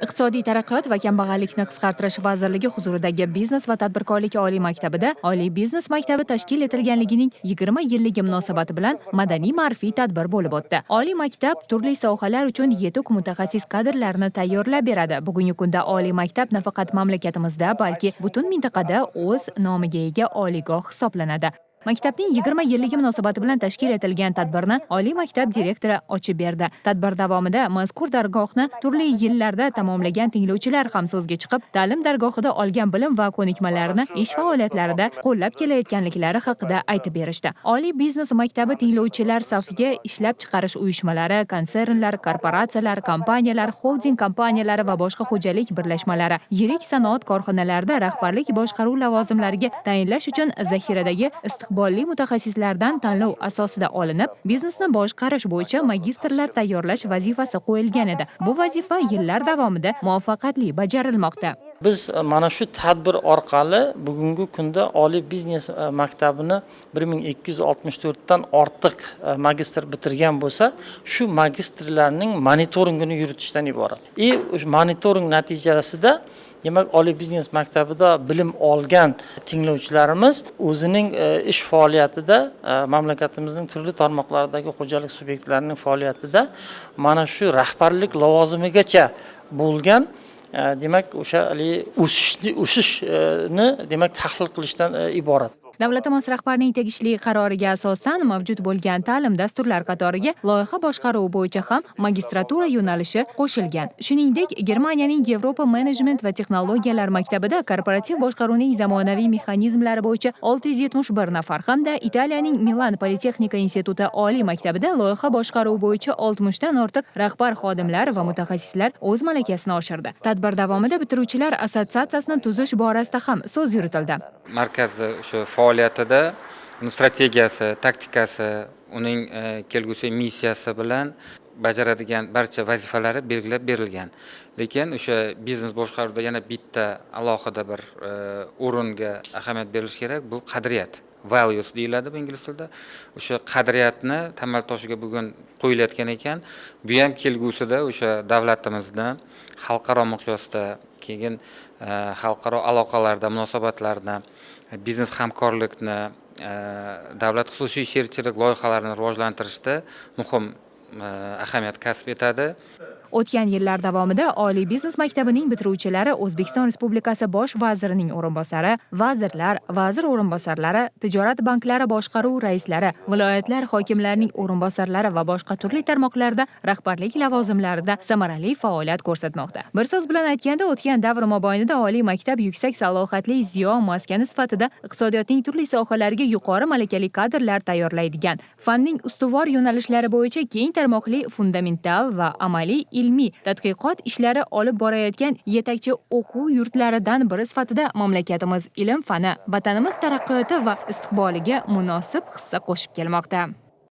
Iqtisodiy taraqqiyot va kambag'allikni qisqartirish vazirligi huzuridagi Biznes va tadbirkorlik oliy maktabida Oliy biznes maktabi tashkil etilganligining 20 yilligi munosabati bilan madaniy-ma'rifiy tadbir bo'lib o'tdi. Oliy maktab turli sohalar uchun yetuk mutaxassis kadrlarni tayyorlab beradi. Bugungi kunda oliy maktab nafaqat mamlakatimizda, balki butun mintaqada o'z nomiga ega oliygoh hisoblanadi. Maktabning 20 yilligi munosabati bilan tashkil etilgan tadbirni oliy maktab direktori ochib berdi. Tadbir davomida mazkur dargohni turli yillarda tamomlagan tinglovchilar ham so'zga chiqib, ta'lim dargohida olgan bilim va ko'nikmalarini ish faoliyatlarida qo'llab kelayotganliklari haqida aytib berishdi. Oliy biznes maktabi tinglovchilar safiga ishlab chiqarish uyushmalari, konsernlar, korporatsiyalar, kompaniyalar, xolding kompaniyalari va boshqa xo'jalik birlashmalari, yirik sanoat korxonalarida rahbarlik boshqaruv lavozimlariga tayinlash uchun zaxiradagi istiqbolli mutaxassislardan tanlov asosida olinib, biznesni boshqarish bo'yicha magistrlar tayyorlash vazifasi qo'yilgan edi. Bu vazifa yillar davomida muvaffaqiyatli bajarilmoqda. Biz mana shu tadbir orqali bugungi kunda Oliy biznes maktabini 1264 dan ortiq magistr bitirgan bo'lsa, shu magistrlarning monitoringini yuritishdan iborat. O'sha monitoring natijasida demak, Oliy biznes maktabida bilim olgan tinglovchilarimiz o'zining ish faoliyatida, mamlakatimizning turli tarmoqlaridagi xo'jalik subyektlarining faoliyatida mana shu rahbarlik lavozimigacha bo'lgan demak o'sha o'sishni demak tahlil qilishdan iborat. Davlatimiz rahbarining tegishli qaroriga asosan mavjud bo'lgan ta'lim dasturlari qatoriga loyiha boshqaruvi bo'yicha ham magistratura yo'nalishi qo'shilgan. Shuningdek, Germaniyaning Yevropa menejment va texnologiyalar maktabida korporativ boshqaruvning zamonaviy mexanizmlari bo'yicha 671 nafar hamda Italiyaning Milan Politexnika instituti oliy maktabida loyiha boshqaruvi bo'yicha 60 dan ortiq rahbar xodimlar va mutaxassislar o'z malakasini oshirdi. Tadbir davomida bitiruvchilar assotsiatsiyasini tuzish borasida ham so'z yuritildi. Markazni shu faoliyatida strategiyasi, taktikasi, uning kelgusi missiyasi bilan bajaradigan barcha vazifalari belgilab berilgan. Lekin o'sha biznes boshqaruvda yana bitta alohida bir o'ringa ahamiyat berilish kerak, bu qadriyat. Values deyiladi bu ingliz tilida. O'sha qadriyatni tamal toshiga bugun qo'yilayotgan ekan. Bu ham kelgusida o'sha davlatimizni xalqaro miqyosda, keyin xalqaro aloqalarda, munosabatlarni, biznes hamkorlikni, davlat xususiy sherikchilik loyihalarini rivojlantirishda muhim ahamiyat kasb etadi. O'tgan yillar davomida Oliy biznes maktabining bitiruvchilari O'zbekiston Respublikasi bosh vazirining o'rinbosari, vazirlar, vazir o'rinbosarlari, tijorat banklari boshqaruv raislari, viloyatlar hokimlarining o'rinbosarlari va boshqa turli tarmoqlarda rahbarlik lavozimlarida samarali faoliyat ko'rsatmoqda. Bir so'z bilan aytganda, o'tgan davr mobaynida oliy maktab yuksak salohiyatli ziyo maskani sifatida iqtisodiyotning turli sohalariga yuqori malakali kadrlar tayyorlaydigan, fanning ustuvor yo'nalishlari bo'yicha keng tarmoqli fundamental va amaliy ilmiy tadqiqot ishlari olib borayotgan yetakchi o'quv yurtlaridan biri sifatida mamlakatimiz ilm fani, vatanimiz taraqqiyoti va istiqboliga munosib hissa qo'shib kelmoqda.